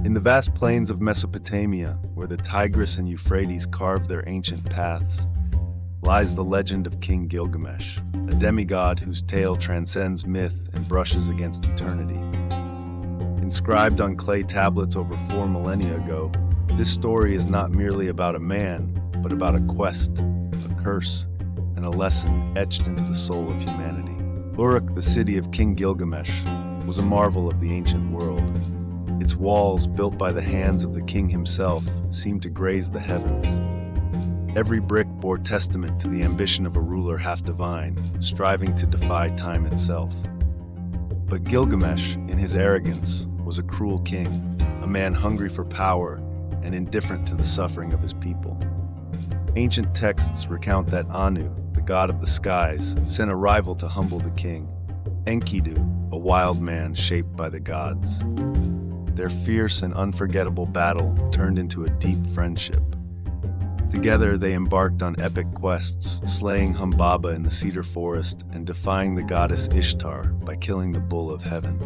In the vast plains of Mesopotamia, where the Tigris and Euphrates carve their ancient paths, lies the legend of King Gilgamesh, a demigod whose tale transcends myth and brushes against eternity. Inscribed on clay tablets over 4 millennia ago, this story is not merely about a man, but about a quest, a curse, and a lesson etched into the soul of humanity. Uruk, the city of King Gilgamesh, was a marvel of the ancient world. Its walls, built by the hands of the king himself, seemed to graze the heavens. Every brick bore testament to the ambition of a ruler half divine, striving to defy time itself. But Gilgamesh, in his arrogance, was a cruel king, a man hungry for power and indifferent to the suffering of his people. Ancient texts recount that Anu, the god of the skies, sent a rival to humble the king, Enkidu, a wild man shaped by the gods. Their fierce and unforgettable battle turned into a deep friendship. Together, they embarked on epic quests, slaying Humbaba in the cedar forest and defying the goddess Ishtar by killing the bull of heaven.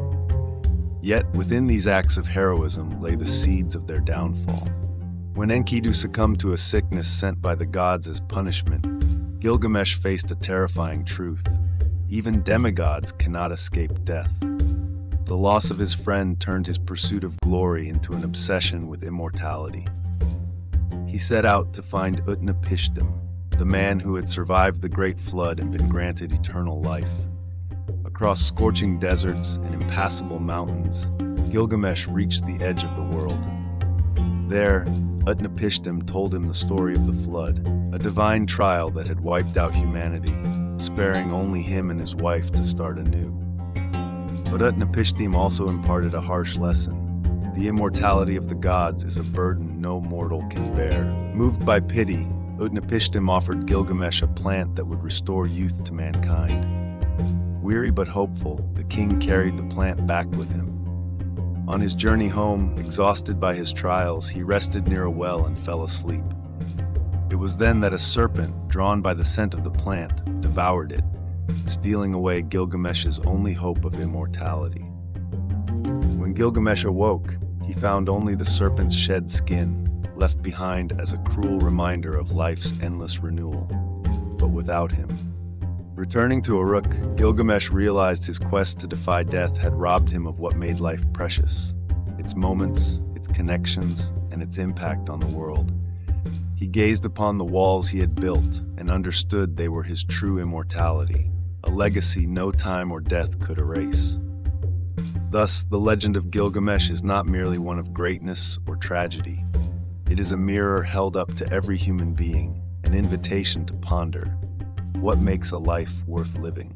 Yet, within these acts of heroism lay the seeds of their downfall. When Enkidu succumbed to a sickness sent by the gods as punishment, Gilgamesh faced a terrifying truth. Even demigods cannot escape death. The loss of his friend turned his pursuit of glory into an obsession with immortality. He set out to find Utnapishtim, the man who had survived the Great Flood and been granted eternal life. Across scorching deserts and impassable mountains, Gilgamesh reached the edge of the world. There, Utnapishtim told him the story of the flood, a divine trial that had wiped out humanity, sparing only him and his wife to start anew. But Utnapishtim also imparted a harsh lesson. The immortality of the gods is a burden no mortal can bear. Moved by pity, Utnapishtim offered Gilgamesh a plant that would restore youth to mankind. Weary but hopeful, the king carried the plant back with him. On his journey home, exhausted by his trials, he rested near a well and fell asleep. It was then that a serpent, drawn by the scent of the plant, devoured it, stealing away Gilgamesh's only hope of immortality. When Gilgamesh awoke, he found only the serpent's shed skin, left behind as a cruel reminder of life's endless renewal, but without him. Returning to Uruk, Gilgamesh realized his quest to defy death had robbed him of what made life precious, its moments, its connections, and its impact on the world. He gazed upon the walls he had built and understood they were his true immortality, a legacy no time or death could erase. Thus, the legend of Gilgamesh is not merely one of greatness or tragedy. It is a mirror held up to every human being, an invitation to ponder what makes a life worth living.